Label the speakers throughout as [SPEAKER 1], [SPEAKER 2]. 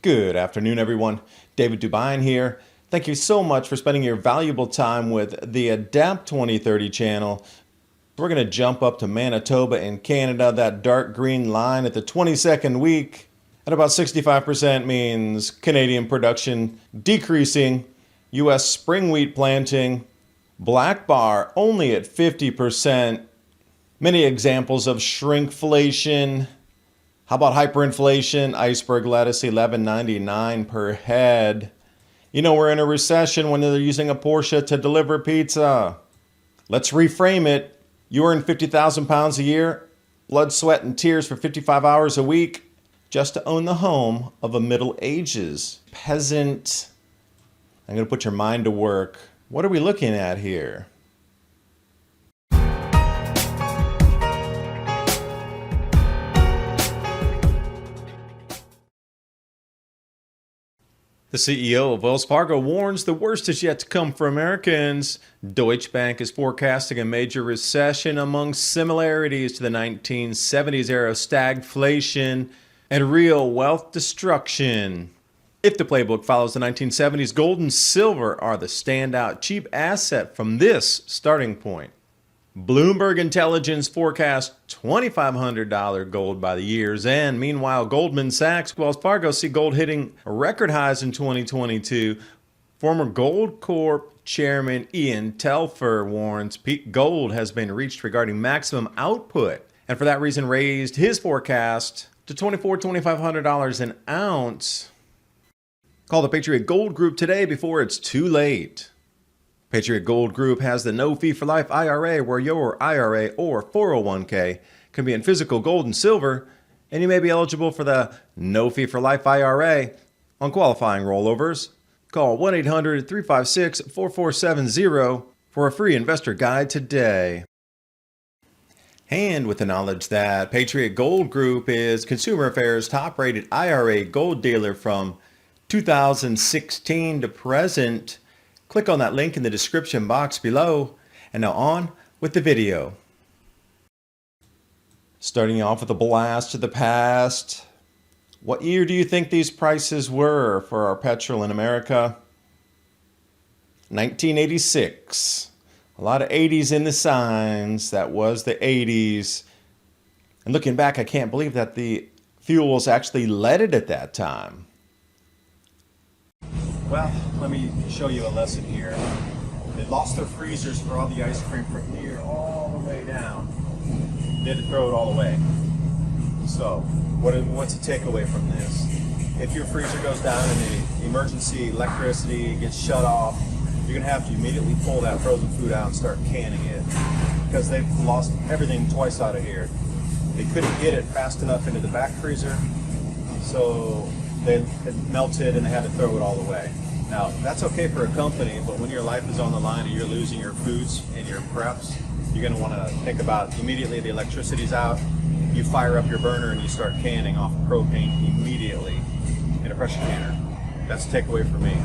[SPEAKER 1] Good afternoon, everyone. David Dubine here. Thank you so much for spending your valuable time with the Adapt 2030 channel. We're going to jump up to Manitoba in Canada. That dark green line at the 22nd week at about 65% means Canadian production decreasing. U.S. spring wheat planting, black bar only at 50%. Many examples of shrinkflation. How about hyperinflation? Iceberg lettuce, $11.99 per head. You know we're in a recession when they're using a Porsche to deliver pizza. Let's reframe it. You earn 50,000 pounds a year, blood, sweat, and tears for 55 hours a week just to own the home of a Middle Ages peasant. I'm going to put your mind to work. What are we looking at here? The CEO of Wells Fargo warns the worst is yet to come for Americans. Deutsche Bank is forecasting a major recession among similarities to the 1970s era stagflation and real wealth destruction. If the playbook follows the 1970s, gold and silver are the standout cheap asset from this starting point. Bloomberg Intelligence forecast $2,500 gold by the year's end. Meanwhile, Goldman Sachs, Wells Fargo see gold hitting record highs in 2022. Former Gold Corp chairman Ian Telfer warns peak gold has been reached regarding maximum output, and for that reason raised his forecast to $2,500 an ounce. Call the Patriot Gold Group today before it's too late. Patriot Gold Group has the no fee for life IRA, where your IRA or 401k can be in physical gold and silver, and you may be eligible for the no fee for life IRA on qualifying rollovers. Call 1-800-356-4470 for a free investor guide today. And with the knowledge that Patriot Gold Group is Consumer Affairs' top-rated IRA gold dealer from 2016 to present, click on that link in the description box below. And now on with the video. Starting off with a blast to the past. What year do you think these prices were for our petrol in America? 1986. A lot of 80s in the signs. That was the 80s. And looking back, I can't believe that the fuels actually leaded at that time. Well, let me show you a lesson here. They lost their freezers for all the ice cream from here all the way down. They had to throw it all away. So, what's the takeaway from this? If your freezer goes down and the emergency electricity gets shut off, you're going to have to immediately pull that frozen food out and start canning it, because they've lost everything twice out of here. They couldn't get it fast enough into the back freezer, so it melted and they had to throw it all away. Now, that's okay for a company, but when your life is on the line and you're losing your foods and your preps, you're going to want to think about immediately the electricity's out, you fire up your burner and you start canning off propane immediately in a pressure canner. That's the takeaway for me.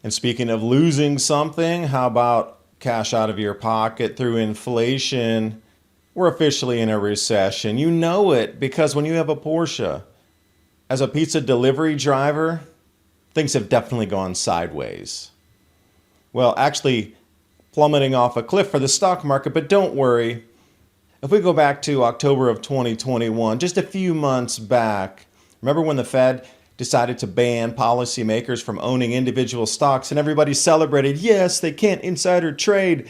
[SPEAKER 1] And speaking of losing something, how about cash out of your pocket through inflation? We're officially in a recession. You know it, because when you have a Porsche, as a pizza delivery driver, things have definitely gone sideways. Well, actually plummeting off a cliff for the stock market, but don't worry. If we go back to October of 2021, just a few months back, remember when the Fed decided to ban policymakers from owning individual stocks and everybody celebrated, yes, they can't insider trade.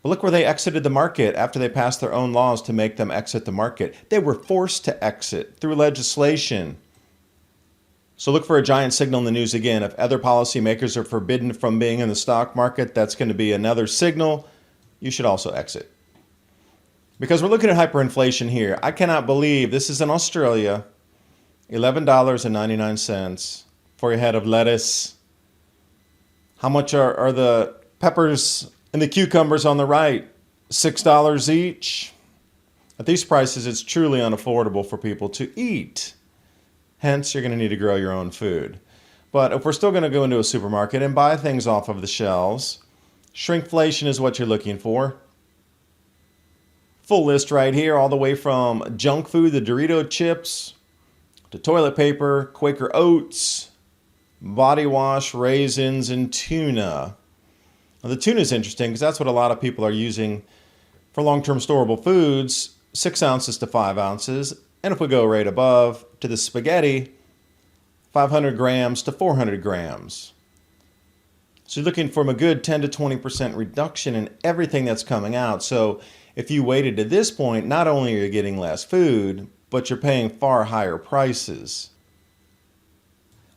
[SPEAKER 1] But look where they exited the market after they passed their own laws to make them exit the market. They were forced to exit through legislation. So look for a giant signal in the news again. If other policymakers are forbidden from being in the stock market, that's going to be another signal. You should also exit. Because we're looking at hyperinflation here. I cannot believe this is in Australia. $11.99 for a head of lettuce. How much are the peppers and the cucumbers on the right? $6 each. At these prices, it's truly unaffordable for people to eat. Hence, you're going to need to grow your own food. But if we're still going to go into a supermarket and buy things off of the shelves, shrinkflation is what you're looking for. Full list right here, all the way from junk food, the Dorito chips, to toilet paper, Quaker oats, body wash, raisins, and tuna. Now, the tuna is interesting because that's what a lot of people are using for long-term storable foods, 6 ounces to 5 ounces. And if we go right above to the spaghetti, 500 grams to 400 grams. So you're looking for a good 10 to 20% reduction in everything that's coming out. So if you waited to this point, not only are you getting less food, but you're paying far higher prices.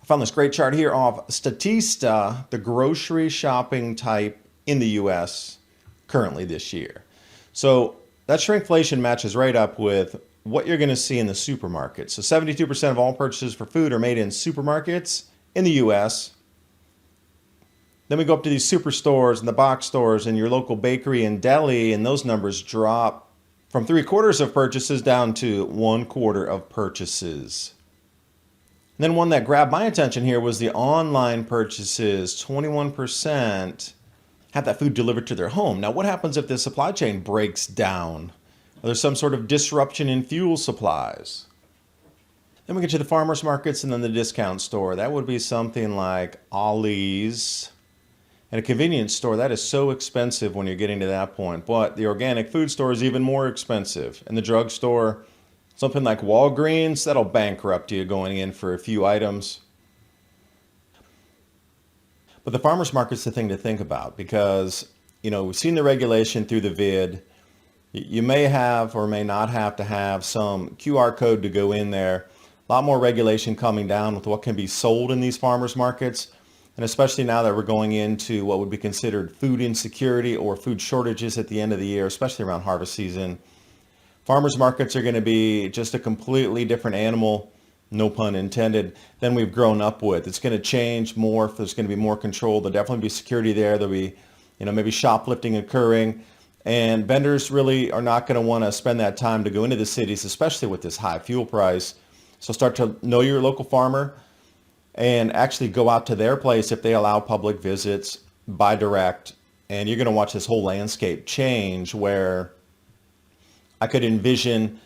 [SPEAKER 1] I found this great chart here of Statista, the grocery shopping type in the US currently this year. So that shrinkflation matches right up with what you're going to see in the supermarket. So 72% of all purchases for food are made in supermarkets in the US. Then we go up to these superstores and the box stores and your local bakery and deli, and those numbers drop from 3/4 of purchases down to 1/4 of purchases. And then one that grabbed my attention here was the online purchases. 21% have that food delivered to their home. Now, what happens if the supply chain breaks down? Or there's some sort of disruption in fuel supplies? Then we get to the farmers markets and then the discount store. That would be something like Ollie's. And a convenience store, that is so expensive when you're getting to that point. But the organic food store is even more expensive. And the drugstore, something like Walgreens, that'll bankrupt you going in for a few items. But the farmers market's the thing to think about because, we've seen the regulation through the vid. You may have or may not have to have some QR code to go in there. A lot more regulation coming down with what can be sold in these farmers markets. And especially now that we're going into what would be considered food insecurity or food shortages at the end of the year, especially around harvest season. Farmers markets are going to be just a completely different animal, no pun intended, than we've grown up with. It's going to change more. There's going to be more control. There'll definitely be security there. There'll be, maybe shoplifting occurring. And vendors really are not going to want to spend that time to go into the cities, especially with this high fuel price. So start to know your local farmer and actually go out to their place if they allow public visits, buy direct, and you're going to watch this whole landscape change where I could envision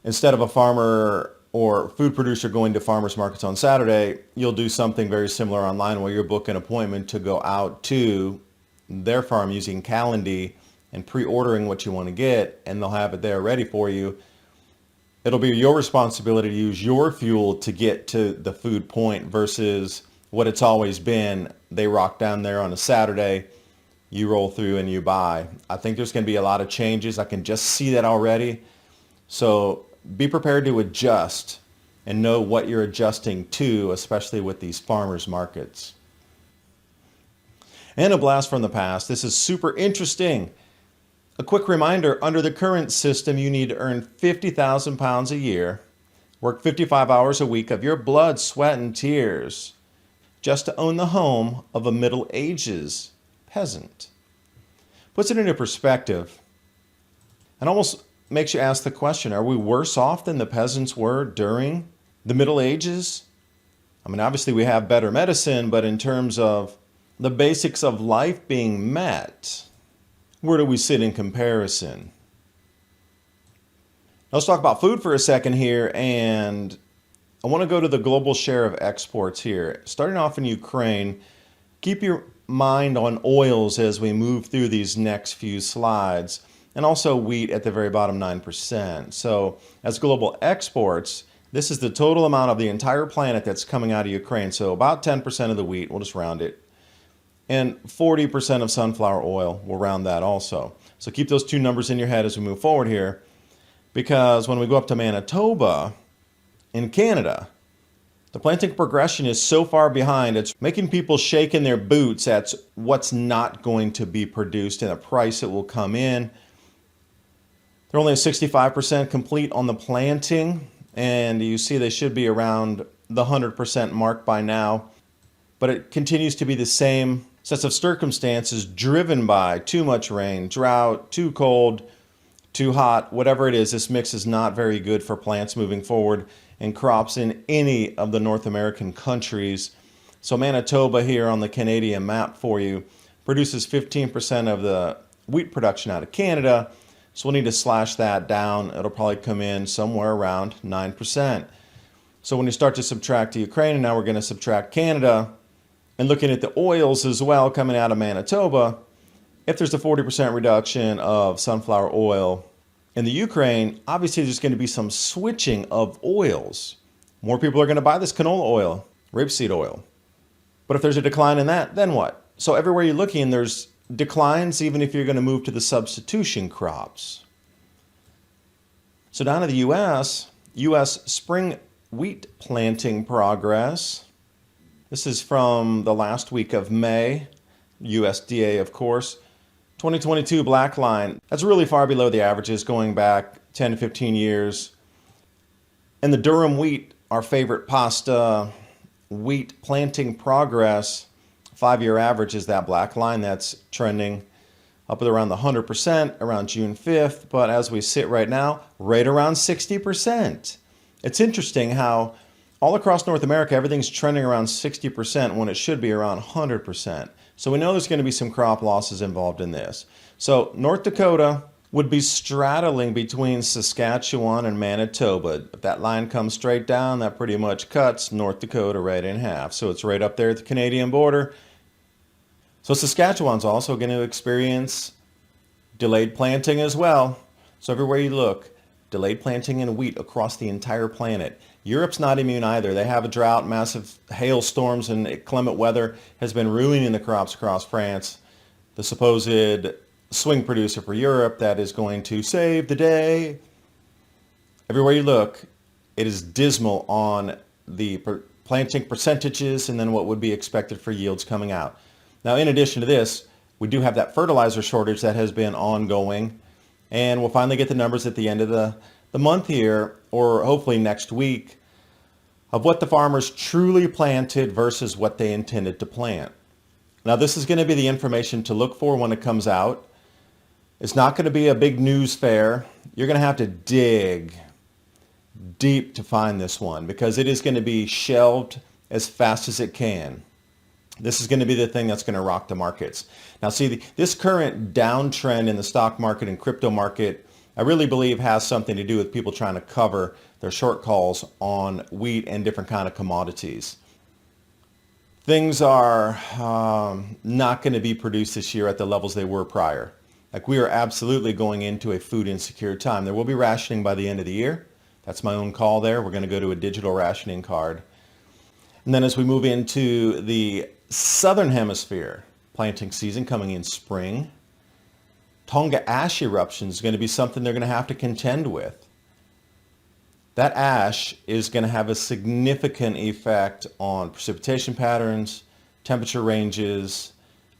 [SPEAKER 1] instead of a farmer or food producer going to farmers markets on Saturday, you'll do something very similar online where you'll book an appointment to go out to their farm using Calendly and pre-ordering what you want to get, and they'll have it there ready for you. It'll be your responsibility to use your fuel to get to the food point versus what it's always been. They rock down there on a Saturday, you roll through and you buy. I think there's going to be a lot of changes. I can just see that already. So be prepared to adjust and know what you're adjusting to, especially with these farmers markets. And a blast from the past. This is super interesting. A quick reminder, under the current system, you need to earn 50,000 pounds a year, work 55 hours a week of your blood, sweat, and tears, just to own the home of a Middle Ages peasant. Puts it into perspective and almost makes you ask the question, are we worse off than the peasants were during the Middle Ages? Obviously we have better medicine, but in terms of the basics of life being met, where do we sit in comparison? Let's talk about food for a second here, and I want to go to the global share of exports here. Starting off in Ukraine, keep your mind on oils as we move through these next few slides, and also wheat at the very bottom, 9%. So as global exports, this is the total amount of the entire planet that's coming out of Ukraine. So about 10% of the wheat, we'll just round it. And 40% of sunflower oil, we'll round that also. So keep those two numbers in your head as we move forward here, because when we go up to Manitoba in Canada, the planting progression is so far behind, it's making people shake in their boots at what's not going to be produced and the price it will come in. They're only 65% complete on the planting, and you see they should be around the 100% mark by now. But it continues to be the same sets of circumstances driven by too much rain, drought, too cold, too hot, whatever it is. This mix is not very good for plants moving forward and crops in any of the North American countries. So Manitoba here on the Canadian map for you produces 15% of the wheat production out of Canada. So we'll need to slash that down. It'll probably come in somewhere around 9%. So when you start to subtract the Ukraine, and now we're going to subtract Canada, and looking at the oils as well coming out of Manitoba, if there's a 40% reduction of sunflower oil in the Ukraine, obviously there's going to be some switching of oils. More people are going to buy this canola oil, rapeseed oil. But if there's a decline in that, then what? So everywhere you're looking, there's declines, even if you're going to move to the substitution crops. So down to the U.S. spring wheat planting progress. This is from the last week of May, USDA, of course. 2022 black line, that's really far below the averages going back 10 to 15 years. And the Durham wheat, our favorite pasta wheat planting progress, 5-year average is that black line that's trending up at around the 100% around June 5th. But as we sit right now, right around 60%. It's interesting how all across North America, everything's trending around 60% when it should be around 100%. So we know there's going to be some crop losses involved in this. So North Dakota would be straddling between Saskatchewan and Manitoba. If that line comes straight down, that pretty much cuts North Dakota right in half. So it's right up there at the Canadian border. So Saskatchewan's also going to experience delayed planting as well. So everywhere you look, delayed planting in wheat across the entire planet. Europe's not immune either. They have a drought, massive hailstorms, and inclement weather has been ruining the crops across France. The supposed swing producer for Europe that is going to save the day. Everywhere you look, it is dismal on the planting percentages and then what would be expected for yields coming out. Now, in addition to this, we do have that fertilizer shortage that has been ongoing, and we'll finally get the numbers at the end of the month here, or hopefully next week, of what the farmers truly planted versus what they intended to plant. Now, this is going to be the information to look for when it comes out. It's not going to be a big news fair. You're going to have to dig deep to find this one because it is going to be shelved as fast as it can. This is going to be the thing that's going to rock the markets. Now, see, this current downtrend in the stock market and crypto market, I really believe has something to do with people trying to cover their short calls on wheat and different kind of commodities. Things are not going to be produced this year at the levels they were prior. Like, we are absolutely going into a food insecure time. There will be rationing by the end of the year. That's my own call there. We're going to go to a digital rationing card. And then as we move into the southern hemisphere, planting season coming in spring, Tonga ash eruption is going to be something they're going to have to contend with. That ash is going to have a significant effect on precipitation patterns, temperature ranges,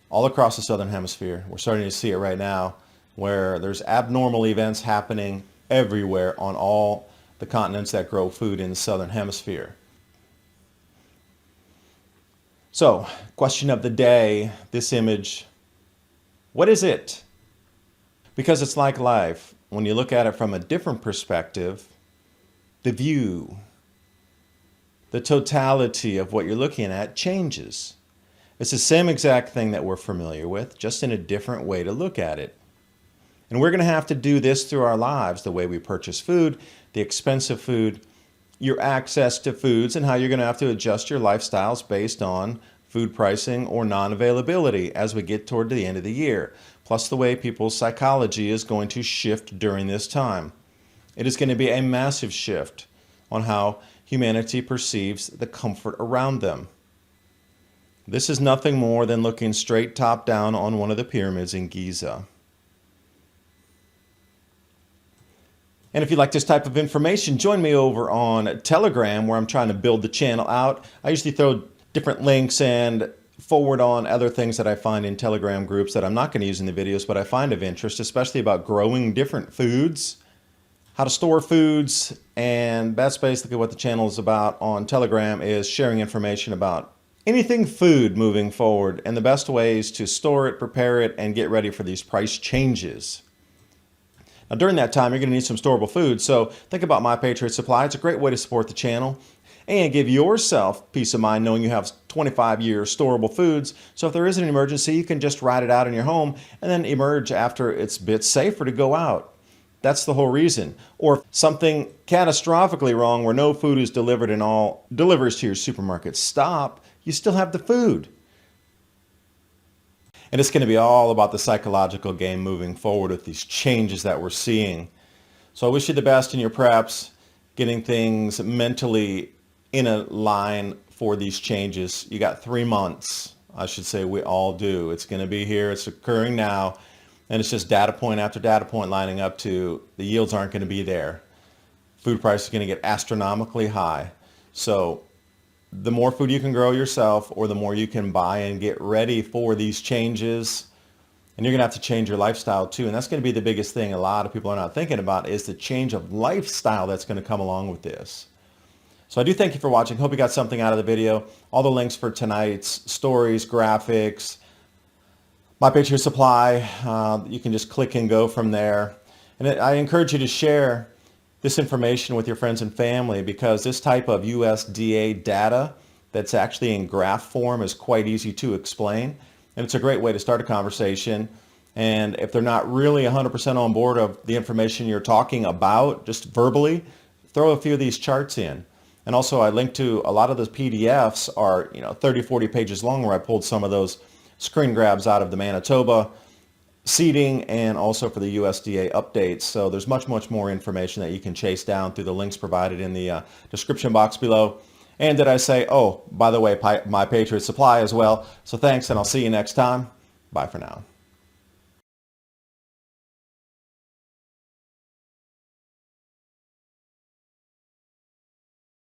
[SPEAKER 1] all across the southern hemisphere. We're starting to see it right now where there's abnormal events happening everywhere on all the continents that grow food in the southern hemisphere. So, question of the day, this image, what is it? Because it's like life. When you look at it from a different perspective, the view, the totality of what you're looking at changes. It's the same exact thing that we're familiar with, just in a different way to look at it. And we're going to have to do this through our lives, the way we purchase food, the expensive food, your access to foods, and how you're going to have to adjust your lifestyles based on food pricing or non-availability as we get toward the end of the year. Plus the way people's psychology is going to shift during this time. It is going to be a massive shift on how humanity perceives the comfort around them. This is nothing more than looking straight top down on one of the pyramids in Giza. And if you like this type of information, join me over on Telegram, where I'm trying to build the channel out. I usually throw different links and forward on other things that I find in Telegram groups that I'm not going to use in the videos, but I find of interest, especially about growing different foods, how to store foods, and that's basically what the channel is about on Telegram, is sharing information about anything food moving forward and the best ways to store it, prepare it, and get ready for these price changes. Now, during that time, you're going to need some storable food, so think about My Patriot Supply. It's a great way to support the channel and give yourself peace of mind knowing you have 25-year storable foods. So if there is an emergency, you can just ride it out in your home and then emerge after it's a bit safer to go out. That's the whole reason. Or something catastrophically wrong where no food is delivered and all deliveries to your supermarket stop, you still have the food. And it's going to be all about the psychological game moving forward with these changes that we're seeing. So I wish you the best in your preps, getting things mentally in a line for these changes. You got 3 months. I should say we all do. It's going to be here. It's occurring now. And it's just data point after data point lining up to the yields aren't going to be there. Food prices are going to get astronomically high. So the more food you can grow yourself or the more you can buy and get ready for these changes. And you're going to have to change your lifestyle too. And that's going to be the biggest thing a lot of people are not thinking about is the change of lifestyle that's going to come along with this. So I do thank you for watching. Hope you got something out of the video. All the links for tonight's stories, graphics, My Patriot Supply, you can just click and go from there. And I encourage you to share this information with your friends and family because this type of USDA data that's actually in graph form is quite easy to explain. And it's a great way to start a conversation. And if they're not really 100% on board of the information you're talking about, just verbally, throw a few of these charts in. And also I linked to a lot of those PDFs are 30, 40 pages long where I pulled some of those screen grabs out of the Manitoba seeding and also for the USDA updates. So there's much, much more information that you can chase down through the links provided in the description box below. And did I say, oh, by the way, My Patriot Supply as well. So thanks, and I'll see you next time. Bye for now.